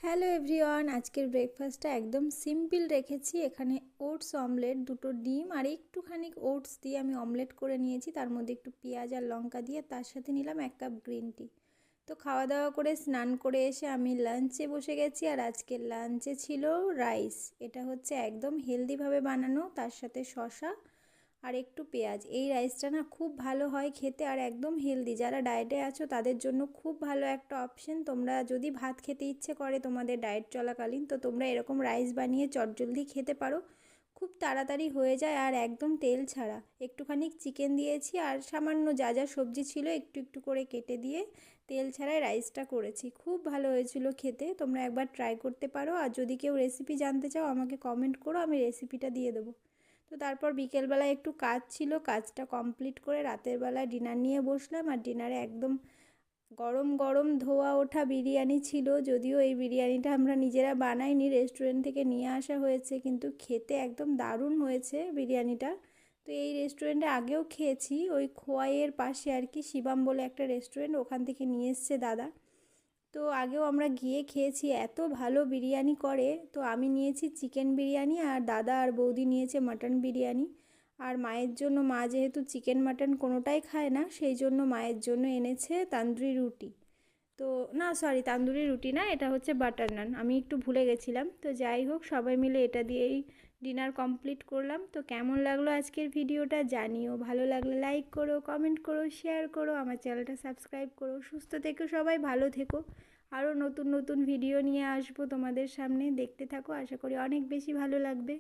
Hello everyone, আজকের ব্রেকফাস্টটা একদম সিম্পল রেখেছি। এখানে ওটস অমলেট, দুটো ডিম আর একটুখানি ওটস দিয়ে আমি অমলেট করে নিয়েছি। তার মধ্যে একটু পেঁয়াজ আর লঙ্কা দিয়ে, তার সাথে নিলাম 1 কাপ গ্রিন টি। তো খাওয়া দাওয়া করে স্নান করে এসে আমি লাঞ্চে বসে গেছি। আর আজকের লাঞ্চে ছিল রাইস। এটা হচ্ছে একদম হেলদিভাবে বানানো, তার সাথে শসা আর একটু পেঁয়াজ। এই রাইসটা না খুব ভালো হয় খেতে আর একদম হেলদি। যারা ডায়েটে আছো তাদের জন্য খুব ভালো একটা অপশন। তোমরা যদি ভাত খেতে ইচ্ছে করে তোমাদের ডায়েট চলাকালীন, তো তোমরা এরকম রাইস বানিয়ে চটজলদি খেতে পারো। খুব তাড়াতাড়ি হয়ে যায় আর একদম তেল ছাড়া। একটুখানি চিকেন দিয়েছি আর সামান্য যা যা সবজি ছিল একটু একটু করে কেটে দিয়ে তেল ছাড়াই রাইসটা করেছি। খুব ভালো হয়েছিল খেতে। তোমরা একবার ট্রাই করতে পারো। আর যদি কেউ রেসিপি জানতে চাও আমাকে কমেন্ট করো, আমি রেসিপিটা দিয়ে দেবো। তো তারপর বিকেলবেলায় একটু কাজ ছিল, কাজটা কমপ্লিট করে রাতের বেলায় ডিনার নিয়ে বসলাম। আর ডিনারে একদম গরম গরম ধোয়া ওঠা বিরিয়ানি ছিল। যদিও এই বিরিয়ানিটা আমরা নিজেরা বানাইনি, রেস্টুরেন্ট থেকে নিয়ে আসা হয়েছে, কিন্তু খেতে একদম দারুণ হয়েছে বিরিয়ানিটা। তো এই রেস্টুরেন্টে আগেও খেয়েছি, ওই খোয়াইয়ের পাশে আর কি, শিবাম বলে একটা রেস্টুরেন্ট, ওখান থেকে নিয়ে এসছে দাদা। তো আগেও আমরা গিয়ে খেয়েছি, এত ভালো বিরিয়ানি করে। তো আমি নিয়েছি চিকেন বিরিয়ানি আর দাদা আর বৌদি নিয়েছে মাটন বিরিয়ানি। আর মায়ের জন্য, মা যেহেতু চিকেন মাটন কোনোটাই খায় না, সেই জন্য মায়ের জন্য এনেছে তান্দুরি রুটি। তো না, সরি, তান্দুরি রুটি না, এটা হচ্ছে বাটার নান, আমি একটু ভুলে গেছিলাম। তো যাই হোক, সবাই মিলে এটা দিয়েই ডিনার কমপ্লিট করলাম। তো কেমন লাগলো আজকের ভিডিওটা জানিও। ভালো লাগলে লাইক করো, কমেন্ট করো, শেয়ার করো, আমার চ্যানেলটা সাবস্ক্রাইব করো। সুস্থ থেকো সবাই, ভালো থেকো। আরও নতুন নতুন ভিডিও নিয়ে আসবো তোমাদের সামনে, দেখতে থাকো, আশা করি অনেক বেশি ভালো লাগবে।